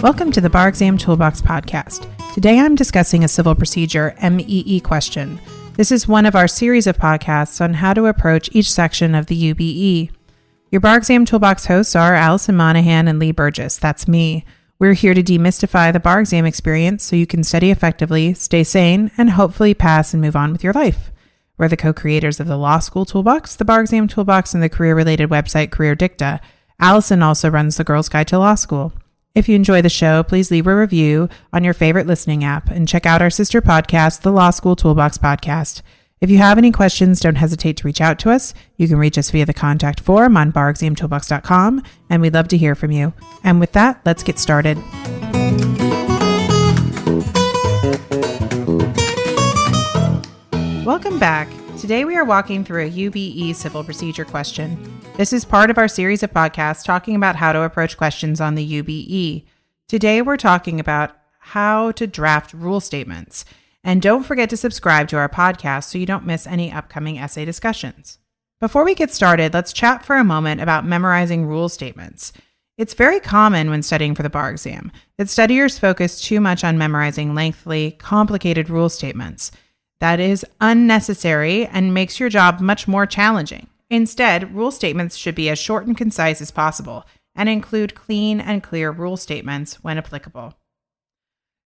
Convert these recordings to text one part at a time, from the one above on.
Welcome to the Bar Exam Toolbox podcast. Today I'm discussing a Civil Procedure MEE question. This is one of our series of podcasts on how to approach each section of the UBE. Your Bar Exam Toolbox hosts are Alison Monahan and Lee Burgess. That's me. We're here to demystify the bar exam experience so you can study effectively, stay sane, and hopefully pass and move on with your life. We're the co-creators of the Law School Toolbox, the Bar Exam Toolbox, and the career-related website Career Dicta. Alison also runs the Girls Guide to Law School. If you enjoy the show, please leave a review on your favorite listening app and check out our sister podcast, the Law School Toolbox Podcast. If you have any questions, don't hesitate to reach out to us. You can reach us via the contact form on barexamtoolbox.com, and we'd love to hear from you. And with that, let's get started. Welcome back. Today we are walking through a UBE civil procedure question. This is part of our series of podcasts talking about how to approach questions on the UBE. Today we're talking about how to draft rule statements. And don't forget to subscribe to our podcast so you don't miss any upcoming essay discussions. Before we get started, let's chat for a moment about memorizing rule statements. It's very common when studying for the bar exam that studiers focus too much on memorizing lengthy, complicated rule statements. That is unnecessary and makes your job much more challenging. Instead, rule statements should be as short and concise as possible and include clean and clear rule statements when applicable.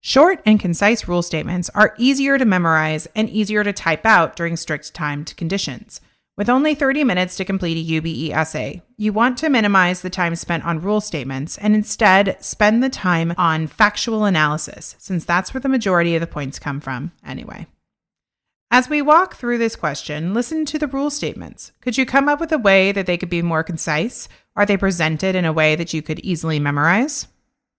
Short and concise rule statements are easier to memorize and easier to type out during strict timed conditions. With only 30 minutes to complete a UBE essay, you want to minimize the time spent on rule statements and instead spend the time on factual analysis, since that's where the majority of the points come from anyway. As we walk through this question, listen to the rule statements. Could you come up with a way that they could be more concise? Are they presented in a way that you could easily memorize?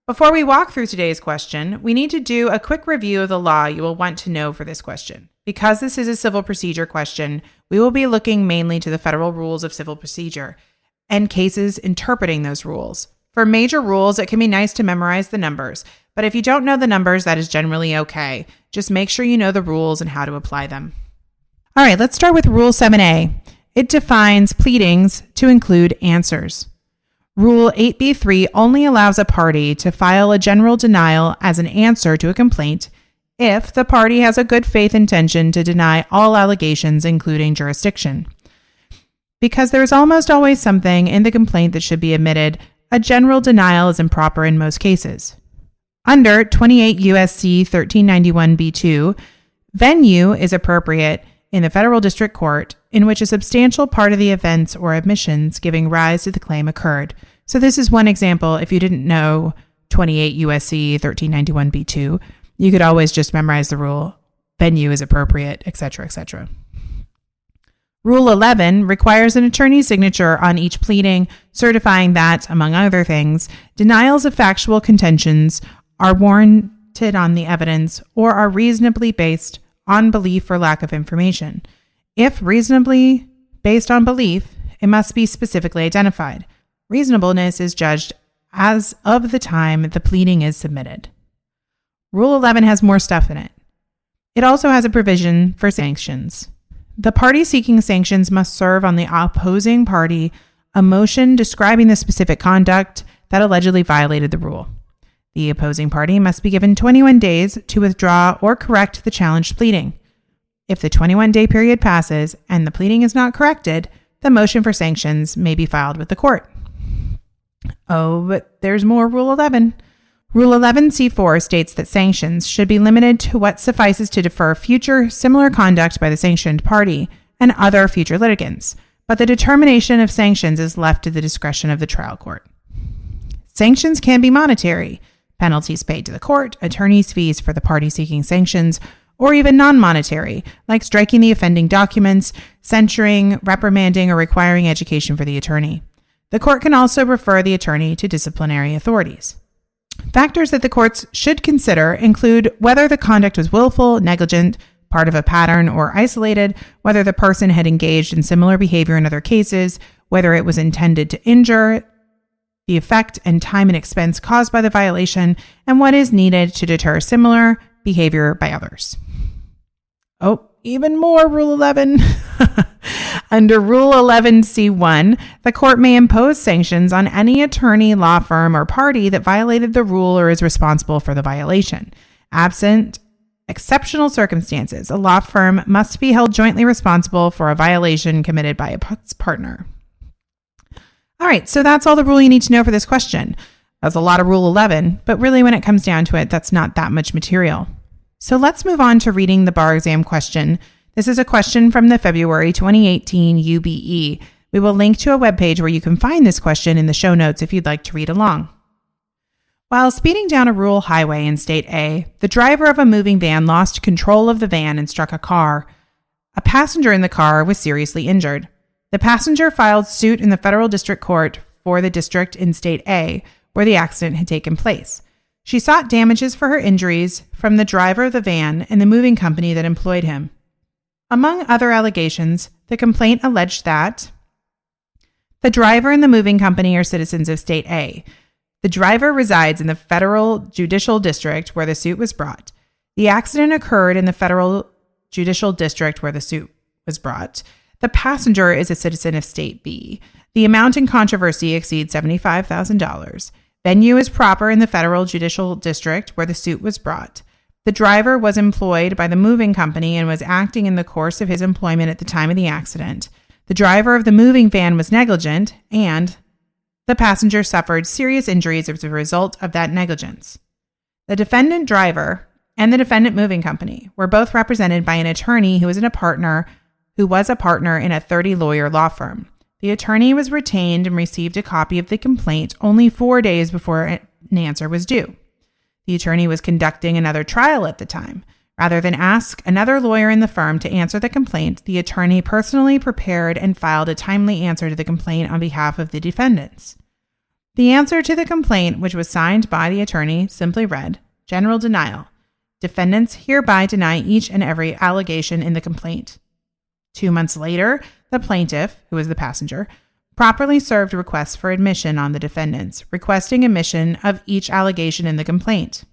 Before we walk through today's question, we need to do a quick review of the law you will want to know for this question. Because this is a civil procedure question, we will be looking mainly to the federal rules of civil procedure and cases interpreting those rules. For major rules, it can be nice to memorize the numbers, but if you don't know the numbers, that is generally okay. Just make sure you know the rules and how to apply them. All right, let's start with Rule 7A. It defines pleadings to include answers. Rule 8B3 only allows a party to file a general denial as an answer to a complaint if the party has a good faith intention to deny all allegations, including jurisdiction. Because there is almost always something in the complaint that should be admitted, a general denial is improper in most cases. Under 28 U.S.C. 1391b2, venue is appropriate in the federal district court in which a substantial part of the events or admissions giving rise to the claim occurred. So this is one example. If you didn't know 28 U.S.C. 1391b2, you could always just memorize the rule, venue is appropriate, etc., etc. Rule 11 requires an attorney's signature on each pleading, certifying that, among other things, denials of factual contentions are warranted on the evidence or are reasonably based on belief or lack of information. If reasonably based on belief, it must be specifically identified. Reasonableness is judged as of the time the pleading is submitted. Rule 11 has more stuff in it. It also has a provision for sanctions. The party seeking sanctions must serve on the opposing party a motion describing the specific conduct that allegedly violated the rule. The opposing party must be given 21 days to withdraw or correct the challenged pleading. If the 21-day period passes and the pleading is not corrected, the motion for sanctions may be filed with the court. Oh, but there's more Rule 11. Rule 11C4 states that sanctions should be limited to what suffices to defer future similar conduct by the sanctioned party and other future litigants, but the determination of sanctions is left to the discretion of the trial court. Sanctions can be monetary, penalties paid to the court, attorney's fees for the party seeking sanctions, or even non-monetary, like striking the offending documents, censuring, reprimanding, or requiring education for the attorney. The court can also refer the attorney to disciplinary authorities. Factors that the courts should consider include whether the conduct was willful, negligent, part of a pattern, or isolated, whether the person had engaged in similar behavior in other cases, whether it was intended to injure, the effect and time and expense caused by the violation, and what is needed to deter similar behavior by others. Oh, even more Rule 11. Under Rule 11C1, the court may impose sanctions on any attorney, law firm, or party that violated the rule or is responsible for the violation. Absent exceptional circumstances, a law firm must be held jointly responsible for a violation committed by its partner. All right, so that's all the rule you need to know for this question. That's a lot of Rule 11, but really when it comes down to it, that's not that much material. So let's move on to reading the bar exam question. This is a question from the February 2018 UBE. We will link to a webpage where you can find this question in the show notes if you'd like to read along. While speeding down a rural highway in State A, the driver of a moving van lost control of the van and struck a car. A passenger in the car was seriously injured. The passenger filed suit in the federal district court for the district in State A, where the accident had taken place. She sought damages for her injuries from the driver of the van and the moving company that employed him. Among other allegations, the complaint alleged that the driver and the moving company are citizens of State A. The driver resides in the federal judicial district where the suit was brought. The accident occurred in the federal judicial district where the suit was brought. The passenger is a citizen of State B. The amount in controversy exceeds $75,000. Venue is proper in the federal judicial district where the suit was brought. The driver was employed by the moving company and was acting in the course of his employment at the time of the accident. The driver of the moving van was negligent, and the passenger suffered serious injuries as a result of that negligence. The defendant driver and the defendant moving company were both represented by an attorney who was a partner in a 30-lawyer law firm. The attorney was retained and received a copy of the complaint only 4 days before an answer was due. The attorney was conducting another trial at the time. Rather than ask another lawyer in the firm to answer the complaint, the attorney personally prepared and filed a timely answer to the complaint on behalf of the defendants. The answer to the complaint, which was signed by the attorney, simply read, "General denial. Defendants hereby deny each and every allegation in the complaint." 2 months later, the plaintiff, who was the passenger, properly served requests for admission on the defendants, requesting admission of each allegation in the complaint.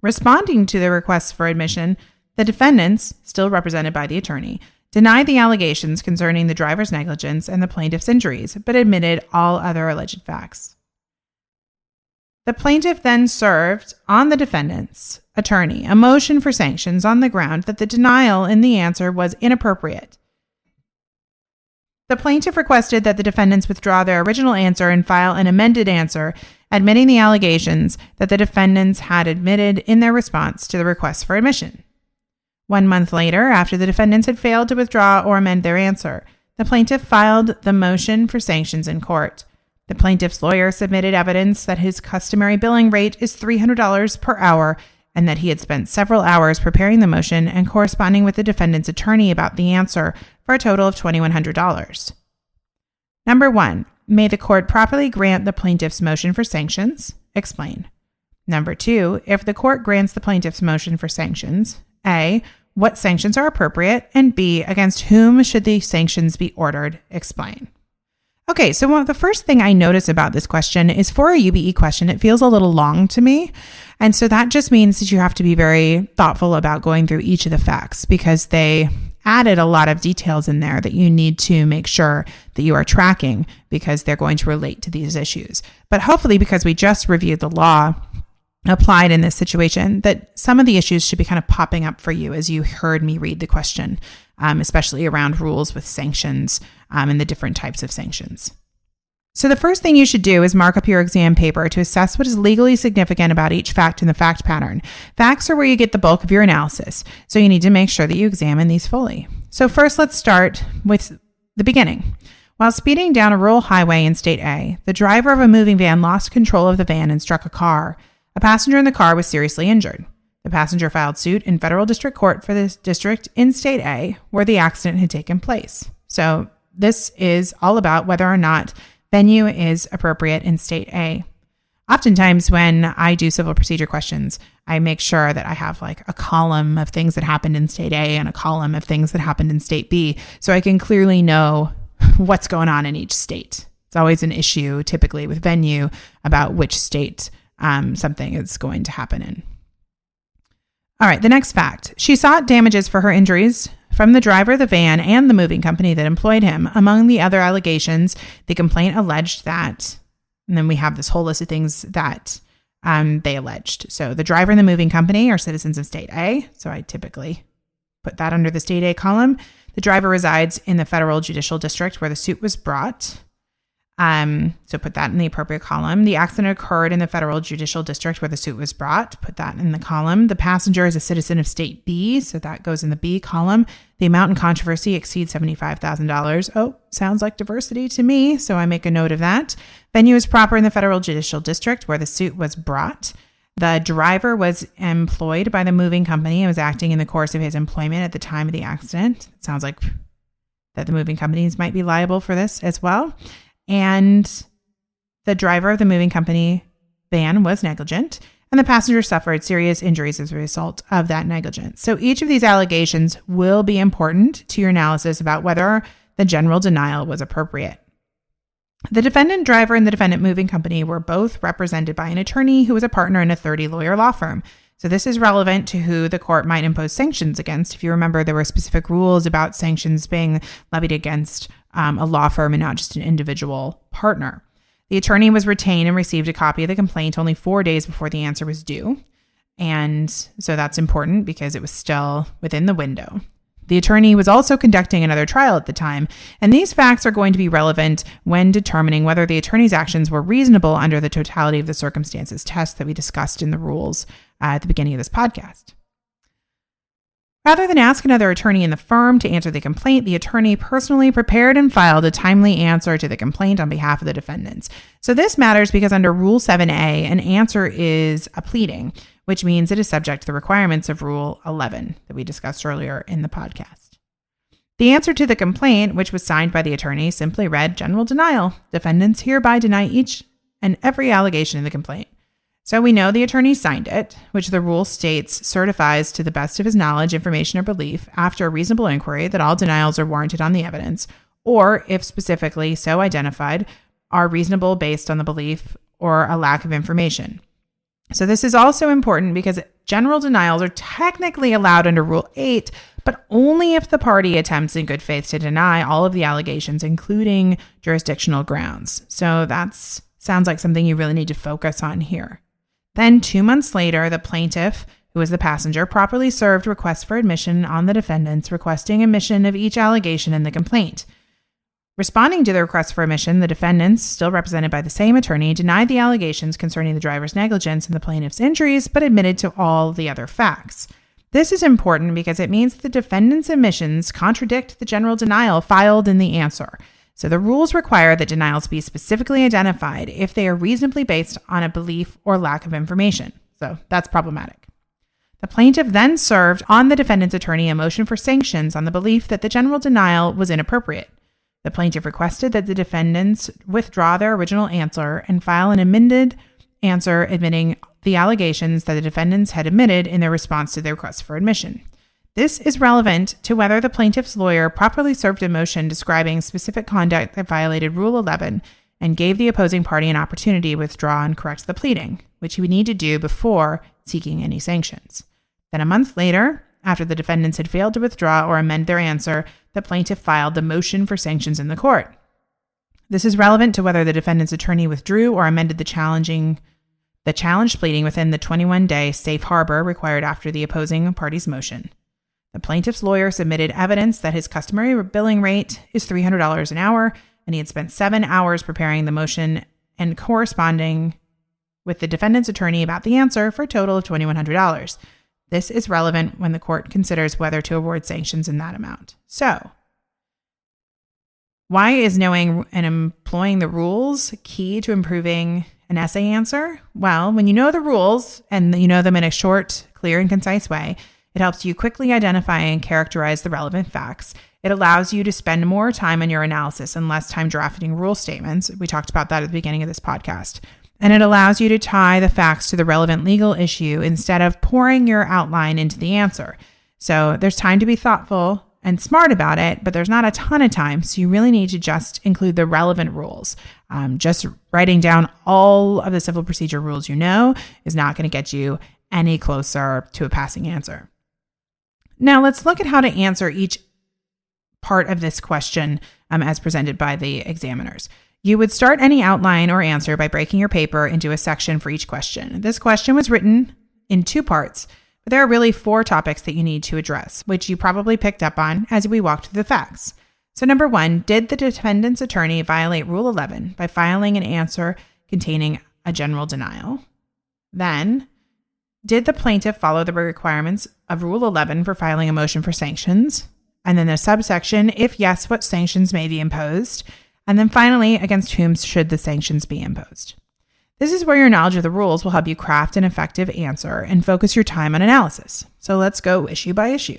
Responding to the requests for admission, the defendants, still represented by the attorney, denied the allegations concerning the driver's negligence and the plaintiff's injuries, but admitted all other alleged facts. The plaintiff then served on the defendant's attorney a motion for sanctions on the ground that the denial in the answer was inappropriate. The plaintiff requested that the defendants withdraw their original answer and file an amended answer, admitting the allegations that the defendants had admitted in their response to the request for admission. 1 month later, after the defendants had failed to withdraw or amend their answer, the plaintiff filed the motion for sanctions in court. The plaintiff's lawyer submitted evidence that his customary billing rate is $300 per hour and that he had spent several hours preparing the motion and corresponding with the defendant's attorney about the answer for a total of $2,100. Number 1, may the court properly grant the plaintiff's motion for sanctions? Explain. Number 2, if the court grants the plaintiff's motion for sanctions, A, what sanctions are appropriate, and B, against whom should the sanctions be ordered? Explain. Okay, so the first thing I notice about this question is for a UBE question, it feels a little long to me. And so that just means that you have to be very thoughtful about going through each of the facts because they added a lot of details in there that you need to make sure that you are tracking because they're going to relate to these issues. But hopefully, because we just reviewed the law applied in this situation, that some of the issues should be kind of popping up for you as you heard me read the question, especially around rules with sanctions and the different types of sanctions. So the first thing you should do is mark up your exam paper to assess what is legally significant about each fact in the fact pattern. Facts are where you get the bulk of your analysis, so you need to make sure that you examine these fully. So first, let's start with the beginning. While speeding down a rural highway in State A, the driver of a moving van lost control of the van and struck a car. A passenger in the car was seriously injured. The passenger filed suit in federal district court for this district in State A, where the accident had taken place. So this is all about whether or not venue is appropriate in State A. Oftentimes when I do civil procedure questions, I make sure that I have like a column of things that happened in State A and a column of things that happened in State B, so I can clearly know what's going on in each state. It's always an issue typically with venue about which state something is going to happen in. All right, the next fact. She sought damages for her injuries from the driver of the van and the moving company that employed him. Among the other allegations, the complaint alleged that, and then we have this whole list of things that they alleged. So the driver and the moving company are citizens of State A. So I typically put that under the State A column. The driver resides in the federal judicial district where the suit was brought. So put that in the appropriate column. The accident occurred in the federal judicial district where the suit was brought. Put that in the column. The passenger is a citizen of State B. So that goes in the B column. The amount in controversy exceeds $75,000. Oh, sounds like diversity to me. So I make a note of that. Venue is proper in the federal judicial district where the suit was brought. The driver was employed by the moving company and was acting in the course of his employment at the time of the accident. It sounds like that the moving companies might be liable for this as well. And the driver of the moving company van was negligent, and the passenger suffered serious injuries as a result of that negligence. So each of these allegations will be important to your analysis about whether the general denial was appropriate. The defendant driver and the defendant moving company were both represented by an attorney who was a partner in a 30-lawyer law firm. So this is relevant to who the court might impose sanctions against. If you remember, there were specific rules about sanctions being levied against a law firm and not just an individual partner. The attorney was retained and received a copy of the complaint only 4 days before the answer was due. And so that's important because it was still within the window. The attorney was also conducting another trial at the time, and these facts are going to be relevant when determining whether the attorney's actions were reasonable under the totality of the circumstances test that we discussed in the rules at the beginning of this podcast. Rather than ask another attorney in the firm to answer the complaint, the attorney personally prepared and filed a timely answer to the complaint on behalf of the defendants. So this matters because under Rule 7A, an answer is a pleading, which means it is subject to the requirements of Rule 11 that we discussed earlier in the podcast. The answer to the complaint, which was signed by the attorney, simply read, "General denial. Defendants hereby deny each and every allegation in the complaint." So we know the attorney signed it, which the rule states certifies to the best of his knowledge, information, or belief after a reasonable inquiry that all denials are warranted on the evidence, or if specifically so identified, are reasonable based on the belief or a lack of information. So this is also important because general denials are technically allowed under Rule 8, but only if the party attempts in good faith to deny all of the allegations, including jurisdictional grounds. So that sounds like something you really need to focus on here. Then 2 months later, the plaintiff, who was the passenger, properly served requests for admission on the defendants, requesting admission of each allegation in the complaint. Responding to the request for admission, the defendants, still represented by the same attorney, denied the allegations concerning the driver's negligence and the plaintiff's injuries, but admitted to all the other facts. This is important because it means the defendant's admissions contradict the general denial filed in the answer. So the rules require that denials be specifically identified if they are reasonably based on a belief or lack of information. So that's problematic. The plaintiff then served on the defendant's attorney a motion for sanctions on the belief that the general denial was inappropriate. The plaintiff requested that the defendants withdraw their original answer and file an amended answer admitting the allegations that the defendants had admitted in their response to their request for admission. This is relevant to whether the plaintiff's lawyer properly served a motion describing specific conduct that violated Rule 11 and gave the opposing party an opportunity to withdraw and correct the pleading, which he would need to do before seeking any sanctions. Then a month later, after the defendants had failed to withdraw or amend their answer, the plaintiff filed the motion for sanctions in the court. This is relevant to whether the defendant's attorney withdrew or amended the challenged pleading within the 21-day safe harbor required after the opposing party's motion. The plaintiff's lawyer submitted evidence that his customary billing rate is $300 an hour, and he had spent 7 hours preparing the motion and corresponding with the defendant's attorney about the answer for a total of $2,100. This is relevant when the court considers whether to award sanctions in that amount. So, why is knowing and employing the rules key to improving an essay answer? Well, when you know the rules and you know them in a short, clear, and concise way, it helps you quickly identify and characterize the relevant facts. It allows you to spend more time on your analysis and less time drafting rule statements. We talked about that at the beginning of this podcast. And it allows you to tie the facts to the relevant legal issue instead of pouring your outline into the answer. So there's time to be thoughtful and smart about it, but there's not a ton of time. So you really need to just include the relevant rules. Just writing down all of the civil procedure rules you know is not going to get you any closer to a passing answer. Now let's look at how to answer each part of this question as presented by the examiners. You would start any outline or answer by breaking your paper into a section for each question. This question was written in 2 parts, but there are really 4 topics that you need to address, which you probably picked up on as we walked through the facts. So number 1, did the defendant's attorney violate Rule 11 by filing an answer containing a general denial? Then, did the plaintiff follow the requirements of Rule 11 for filing a motion for sanctions? And then the subsection, if yes, what sanctions may be imposed? And then finally, against whom should the sanctions be imposed? This is where your knowledge of the rules will help you craft an effective answer and focus your time on analysis. So let's go issue by issue.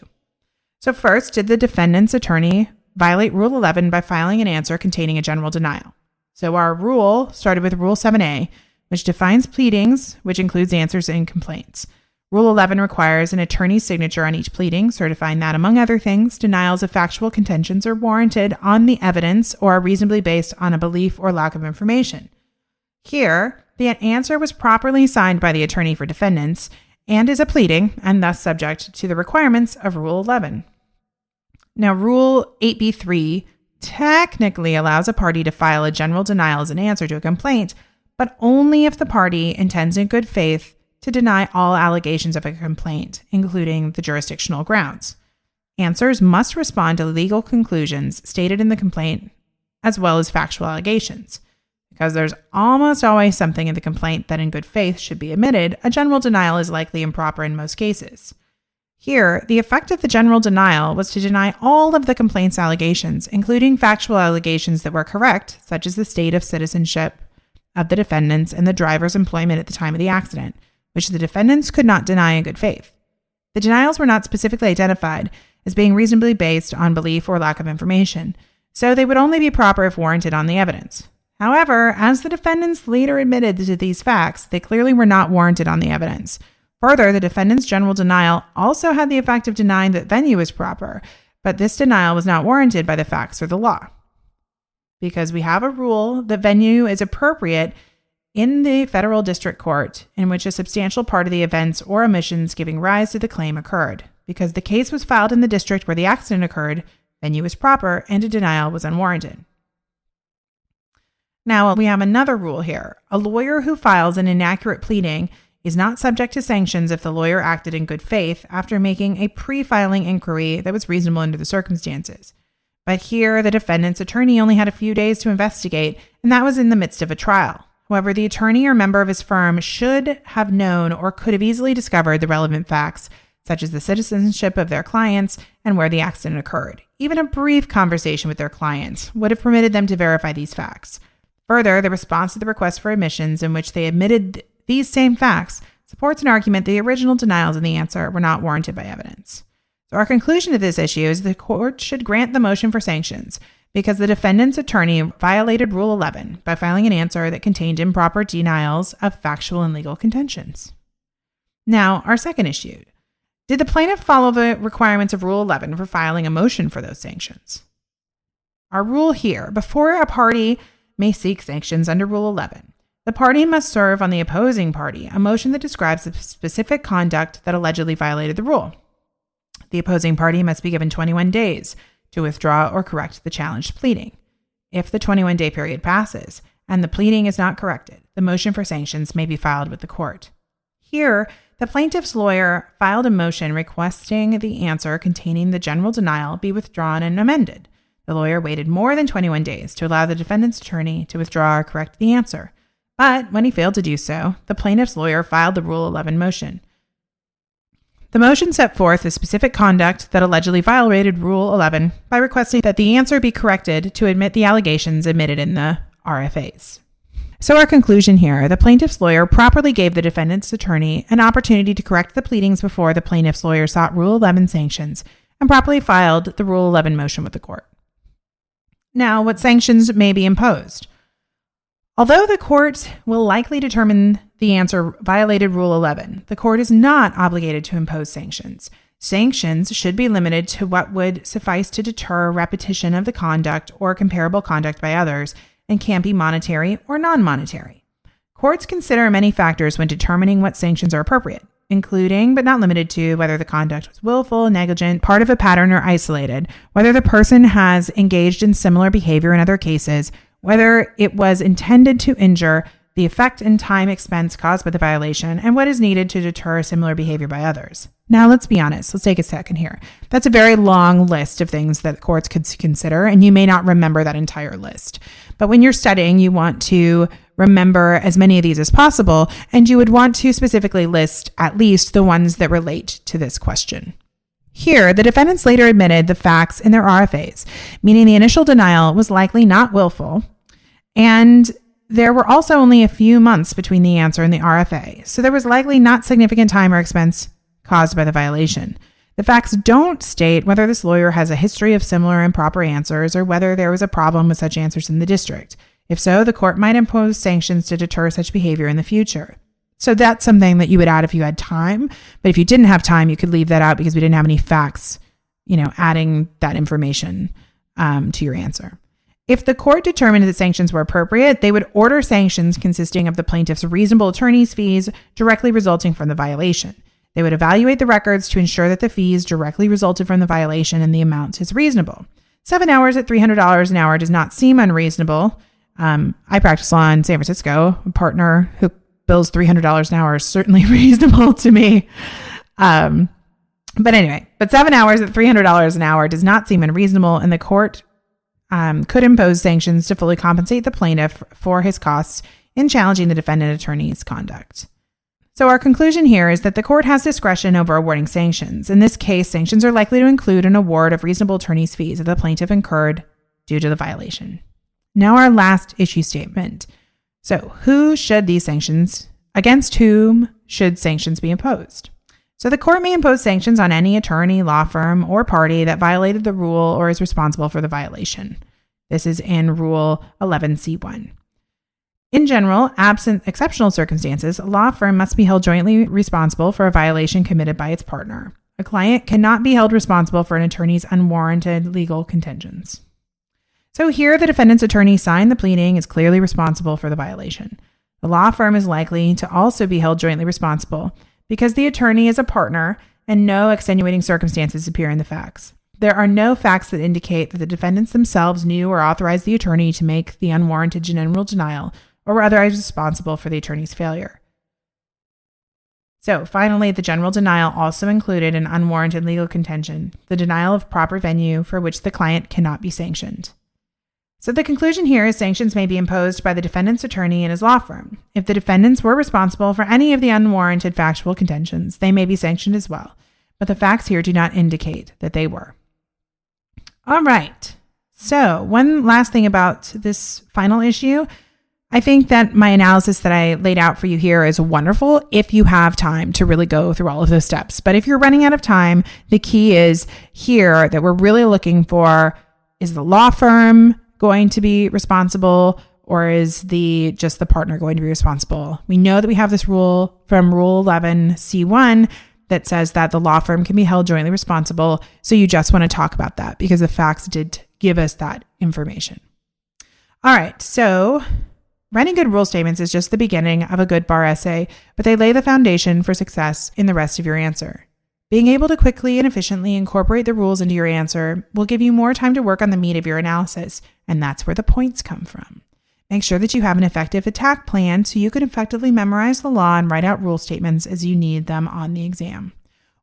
So first, did the defendant's attorney violate Rule 11 by filing an answer containing a general denial? So our rule started with Rule 7a, which defines pleadings, which includes answers and complaints. Rule 11 requires an attorney's signature on each pleading, certifying that, among other things, denials of factual contentions are warranted on the evidence or are reasonably based on a belief or lack of information. Here, the answer was properly signed by the attorney for defendants and is a pleading and thus subject to the requirements of Rule 11. Now, Rule 8b-3 technically allows a party to file a general denial as an answer to a complaint, but only if the party intends in good faith to deny all allegations of a complaint, including the jurisdictional grounds. Answers must respond to legal conclusions stated in the complaint, as well as factual allegations. Because there's almost always something in the complaint that in good faith should be admitted, a general denial is likely improper in most cases. Here, the effect of the general denial was to deny all of the complaint's allegations, including factual allegations that were correct, such as the state of citizenship of the defendants and the driver's employment at the time of the accident, which the defendants could not deny in good faith. The denials were not specifically identified as being reasonably based on belief or lack of information, so they would only be proper if warranted on the evidence. However, as the defendants later admitted to these facts, they clearly were not warranted on the evidence. Further, the defendant's general denial also had the effect of denying that venue was proper, but this denial was not warranted by the facts or the law. Because we have a rule that venue is appropriate in the federal district court in which a substantial part of the events or omissions giving rise to the claim occurred. Because the case was filed in the district where the accident occurred, venue was proper and a denial was unwarranted. Now, we have another rule here. A lawyer who files an inaccurate pleading is not subject to sanctions if the lawyer acted in good faith after making a pre-filing inquiry that was reasonable under the circumstances. But here, the defendant's attorney only had a few days to investigate, and that was in the midst of a trial. However, the attorney or member of his firm should have known or could have easily discovered the relevant facts, such as the citizenship of their clients and where the accident occurred. Even a brief conversation with their clients would have permitted them to verify these facts. Further, the response to the request for admissions in which they admitted these same facts supports an argument that the original denials in the answer were not warranted by evidence. So our conclusion to this issue is the court should grant the motion for sanctions because the defendant's attorney violated Rule 11 by filing an answer that contained improper denials of factual and legal contentions. Now, our second issue. Did the plaintiff follow the requirements of Rule 11 for filing a motion for those sanctions? Our rule here, before a party may seek sanctions under Rule 11, the party must serve on the opposing party a motion that describes the specific conduct that allegedly violated the rule. The opposing party must be given 21 days to withdraw or correct the challenged pleading. If the 21-day period passes and the pleading is not corrected, the motion for sanctions may be filed with the court. Here, the plaintiff's lawyer filed a motion requesting the answer containing the general denial be withdrawn and amended. The lawyer waited more than 21 days to allow the defendant's attorney to withdraw or correct the answer. But when he failed to do so, the plaintiff's lawyer filed the Rule 11 motion. The motion set forth the specific conduct that allegedly violated Rule 11 by requesting that the answer be corrected to admit the allegations admitted in the RFAs. So our conclusion here, the plaintiff's lawyer properly gave the defendant's attorney an opportunity to correct the pleadings before the plaintiff's lawyer sought Rule 11 sanctions and properly filed the Rule 11 motion with the court. Now, what sanctions may be imposed? Although the court will likely determine the answer violated Rule 11, the court is not obligated to impose sanctions. Sanctions should be limited to what would suffice to deter repetition of the conduct or comparable conduct by others and can't be monetary or non-monetary. Courts consider many factors when determining what sanctions are appropriate. including but not limited to whether the conduct was willful, negligent, part of a pattern, or isolated, whether the person has engaged in similar behavior in other cases, whether it was intended to injure, the effect and time expense caused by the violation, and what is needed to deter similar behavior by others. Now, let's be honest. Let's take a second here. That's a very long list of things that courts could consider, and you may not remember that entire list. But when you're studying, you want to remember as many of these as possible, and you would want to specifically list at least the ones that relate to this question. Here, the defendants later admitted the facts in their RFAs, meaning the initial denial was likely not willful, and there were also only a few months between the answer and the RFA, so there was likely not significant time or expense caused by the violation. The facts don't state whether this lawyer has a history of similar improper answers or whether there was a problem with such answers in the district. If so, the court might impose sanctions to deter such behavior in the future. So that's something that you would add if you had time, but if you didn't have time, you could leave that out because we didn't have any facts, adding that information to your answer. If the court determined that sanctions were appropriate, they would order sanctions consisting of the plaintiff's reasonable attorney's fees directly resulting from the violation. They would evaluate the records to ensure that the fees directly resulted from the violation and the amount is reasonable. 7 hours at $300 an hour does not seem unreasonable. I practice law in San Francisco. A partner who bills $300 an hour is certainly reasonable to me. But 7 hours at $300 an hour does not seem unreasonable, and the court could impose sanctions to fully compensate the plaintiff for his costs in challenging the defendant attorney's conduct. So our conclusion here is that the court has discretion over awarding sanctions. In this case, sanctions are likely to include an award of reasonable attorney's fees that the plaintiff incurred due to the violation. Now our last issue statement. So against whom should sanctions be imposed? So the court may impose sanctions on any attorney, law firm, or party that violated the rule or is responsible for the violation. This is in Rule 11C1. In general, absent exceptional circumstances, a law firm must be held jointly responsible for a violation committed by its partner. A client cannot be held responsible for an attorney's unwarranted legal contentions. So here, the defendant's attorney signed the pleading, is clearly responsible for the violation. The law firm is likely to also be held jointly responsible because the attorney is a partner and no extenuating circumstances appear in the facts. There are no facts that indicate that the defendants themselves knew or authorized the attorney to make the unwarranted general denial or were otherwise responsible for the attorney's failure. So finally, the general denial also included an unwarranted legal contention, the denial of proper venue for which the client cannot be sanctioned. So the conclusion here is sanctions may be imposed by the defendant's attorney and his law firm. If the defendants were responsible for any of the unwarranted factual contentions, they may be sanctioned as well. But the facts here do not indicate that they were. All right. So one last thing about this final issue. I think that my analysis that I laid out for you here is wonderful if you have time to really go through all of those steps. But if you're running out of time, the key is here that we're really looking for, is the law firm going to be responsible or is just the partner going to be responsible? We know that we have this rule from Rule 11C1 that says that the law firm can be held jointly responsible. So you just want to talk about that because the facts did give us that information. All right. So writing good rule statements is just the beginning of a good bar essay, but they lay the foundation for success in the rest of your answer. Being able to quickly and efficiently incorporate the rules into your answer will give you more time to work on the meat of your analysis, and that's where the points come from. Make sure that you have an effective attack plan so you can effectively memorize the law and write out rule statements as you need them on the exam.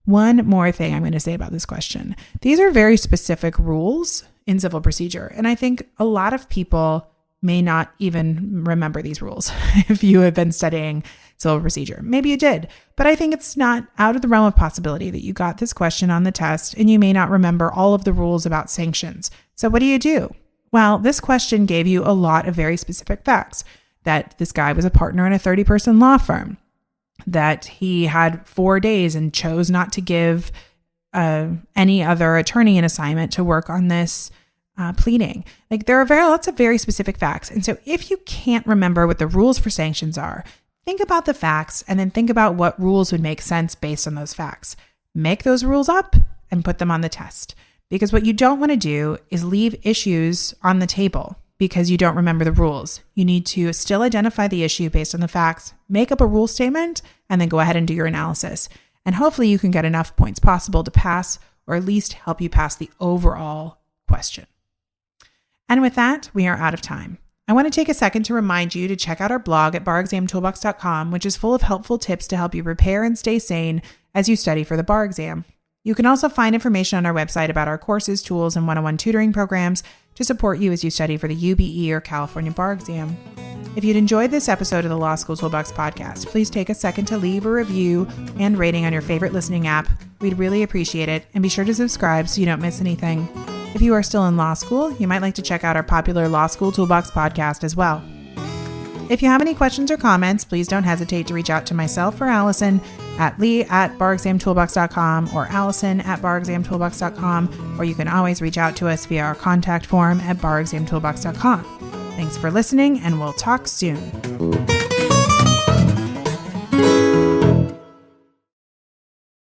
One more thing I'm going to say about this question. These are very specific rules in civil procedure, and I think a lot of people may not even remember these rules if you have been studying civil procedure. Maybe you did, but I think it's not out of the realm of possibility that you got this question on the test and you may not remember all of the rules about sanctions. So what do? Well, this question gave you a lot of very specific facts, that this guy was a partner in a 30-person law firm, that he had 4 days and chose not to give any other attorney an assignment to work on this pleading. Like, there are lots of very specific facts. And so if you can't remember what the rules for sanctions are, think about the facts and then think about what rules would make sense based on those facts. Make those rules up and put them on the test. Because what you don't want to do is leave issues on the table because you don't remember the rules. You need to still identify the issue based on the facts, make up a rule statement, and then go ahead and do your analysis. And hopefully you can get enough points possible to pass, or at least help you pass the overall question. And with that, we are out of time. I want to take a second to remind you to check out our blog at barexamtoolbox.com, which is full of helpful tips to help you prepare and stay sane as you study for the bar exam. You can also find information on our website about our courses, tools, and one-on-one tutoring programs to support you as you study for the UBE or California bar exam. If you'd enjoyed this episode of the Law School Toolbox podcast, please take a second to leave a review and rating on your favorite listening app. We'd really appreciate it, and be sure to subscribe so you don't miss anything. If you are still in law school, you might like to check out our popular Law School Toolbox podcast as well. If you have any questions or comments, please don't hesitate to reach out to myself or Alison at lee@barexamtoolbox.com or allison@barexamtoolbox.com, or you can always reach out to us via our contact form at barexamtoolbox.com. Thanks for listening, and we'll talk soon.